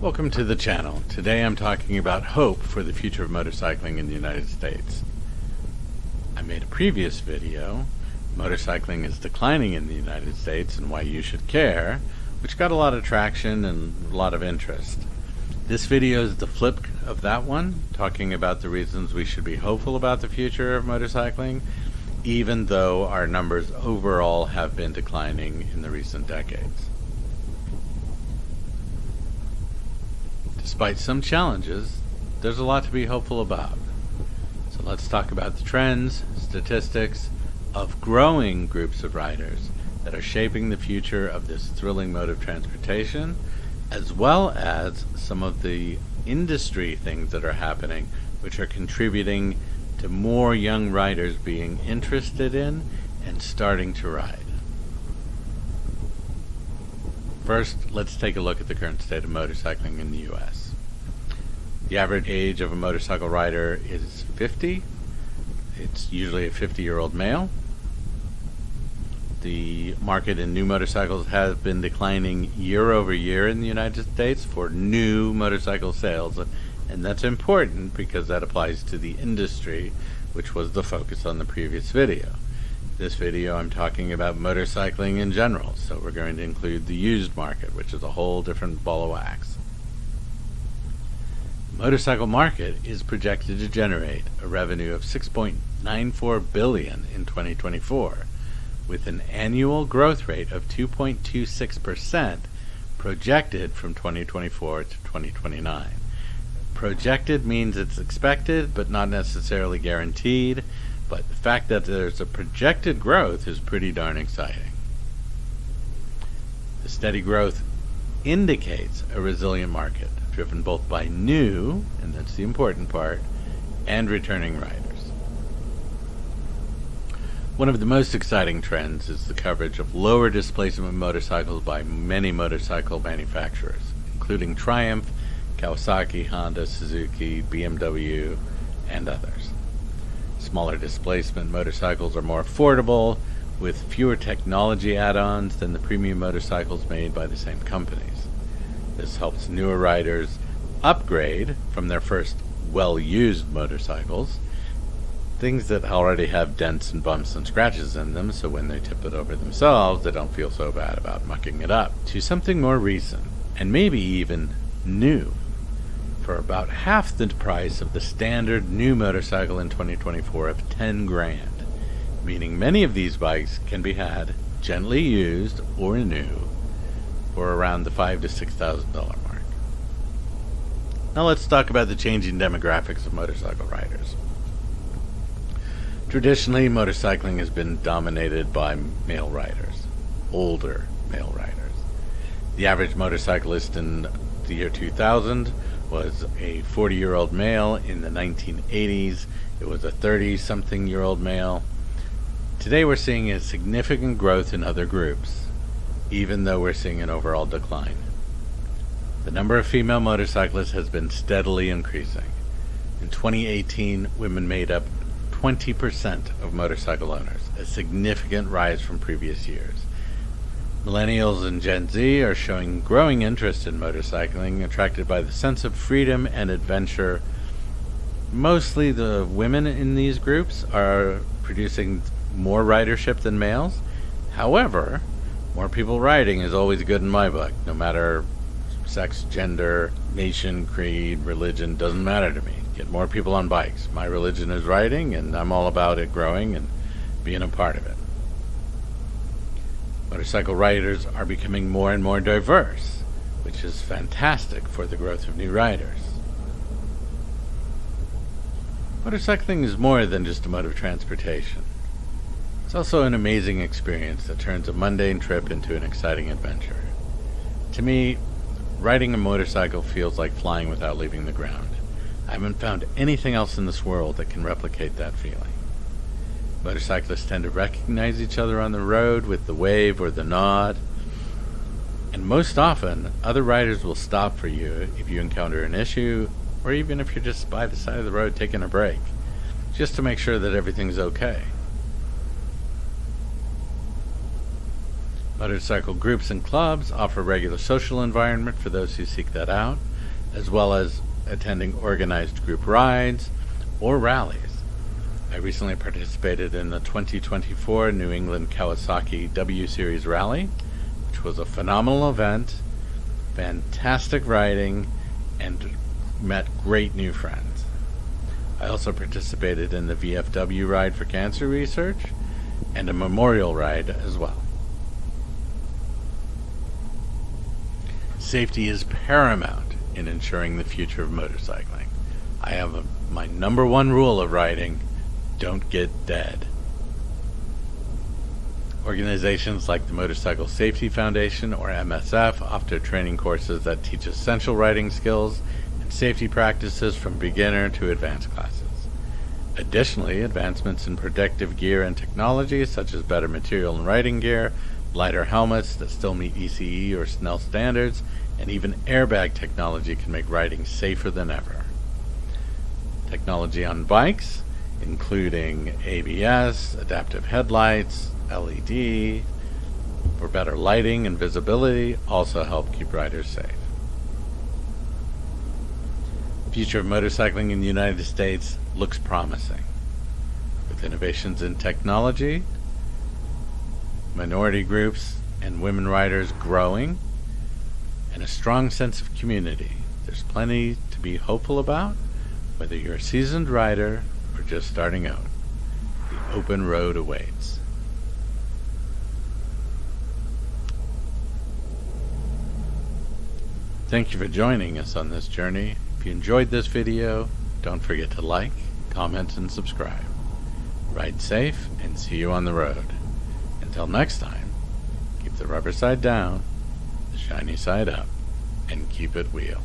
Welcome to the channel. Today I'm talking about hope for the future of motorcycling in the United States. I made a previous video, Motorcycling is Declining in the United States and Why You Should Care, which got a lot of traction and a lot of interest. This video is the flip of that one, talking about the reasons we should be hopeful about the future of motorcycling, even though our numbers overall have been declining in the recent decades. Despite some challenges, there's a lot to be hopeful about. So let's talk about the trends, statistics of growing groups of riders that are shaping the future of this thrilling mode of transportation, as well as some of the industry things that are happening which are contributing to more young riders being interested in and starting to ride. First, let's take a look at the current state of motorcycling in the U.S. The average age of a motorcycle rider is 50. It's usually a 50-year-old male. The market in new motorcycles has been declining year over year in the United States for new motorcycle sales, and that's important because that applies to the industry, which was the focus on the previous video. This video I'm talking about motorcycling in general, so we're going to include the used market, which is a whole different ball of wax. The motorcycle market is projected to generate a revenue of $6.94 billion in 2024, with an annual growth rate of 2.26% projected from 2024 to 2029. Projected means it's expected, but not necessarily guaranteed. But the fact that there's a projected growth is pretty darn exciting. The steady growth indicates a resilient market, driven both by new, and that's the important part, and returning riders. One of the most exciting trends is the coverage of lower displacement motorcycles by many motorcycle manufacturers, including Triumph, Kawasaki, Honda, Suzuki, BMW, and others. Smaller displacement motorcycles are more affordable, with fewer technology add-ons than the premium motorcycles made by the same companies. This helps newer riders upgrade from their first well-used motorcycles, things that already have dents and bumps and scratches in them, so when they tip it over themselves they don't feel so bad about mucking it up, to something more recent, and maybe even new, for about half the price of the standard new motorcycle in 2024 of 10 grand, meaning many of these bikes can be had gently used or new for around the $5,000 to $6,000 mark. Now let's talk about the changing demographics of motorcycle riders. Traditionally, motorcycling has been dominated by male riders, older male riders. The average motorcyclist in the year 2000 was a 40-year-old male. In the 1980s, it was a 30-something-year-old male. Today we're seeing a significant growth in other groups, even though we're seeing an overall decline. The number of female motorcyclists has been steadily increasing. In 2018, women made up 20% of motorcycle owners, a significant rise from previous years. Millennials and Gen Z are showing growing interest in motorcycling, attracted by the sense of freedom and adventure. Mostly the women in these groups are producing more ridership than males. However, more people riding is always good in my book, no matter sex, gender, nation, creed, religion, doesn't matter to me. Get more people on bikes. My religion is riding, and I'm all about it growing and being a part of it. Motorcycle riders are becoming more and more diverse, which is fantastic for the growth of new riders. Motorcycling is more than just a mode of transportation. It's also an amazing experience that turns a mundane trip into an exciting adventure. To me, riding a motorcycle feels like flying without leaving the ground. I haven't found anything else in this world that can replicate that feeling. Motorcyclists tend to recognize each other on the road with the wave or the nod, and most often other riders will stop for you if you encounter an issue, or even if you're just by the side of the road taking a break, just to make sure that everything's okay. Motorcycle groups and clubs offer a regular social environment for those who seek that out, as well as attending organized group rides or rallies. I recently participated in the 2024 New England Kawasaki W Series Rally, which was a phenomenal event, fantastic riding, and met great new friends. I also participated in the VFW Ride for Cancer Research and a memorial ride as well. Safety is paramount in ensuring the future of motorcycling. I have my number one rule of riding: don't get dead. Organizations like the Motorcycle Safety Foundation, or MSF, offer training courses that teach essential riding skills and safety practices from beginner to advanced classes. Additionally, advancements in protective gear and technology, such as better material and riding gear, lighter helmets that still meet ECE or SNELL standards, and even airbag technology can make riding safer than ever. Technology on bikes, including ABS, adaptive headlights, LED, for better lighting and visibility, also help keep riders safe. The future of motorcycling in the United States looks promising. With innovations in technology, minority groups and women riders growing, and a strong sense of community, there's plenty to be hopeful about, whether you're a seasoned rider or just starting out. The open road awaits. Thank you for joining us on this journey. If you enjoyed this video, don't forget to like, comment, and subscribe. Ride safe and see you on the road. Until next time, keep the rubber side down, the shiny side up, and keep it wheel.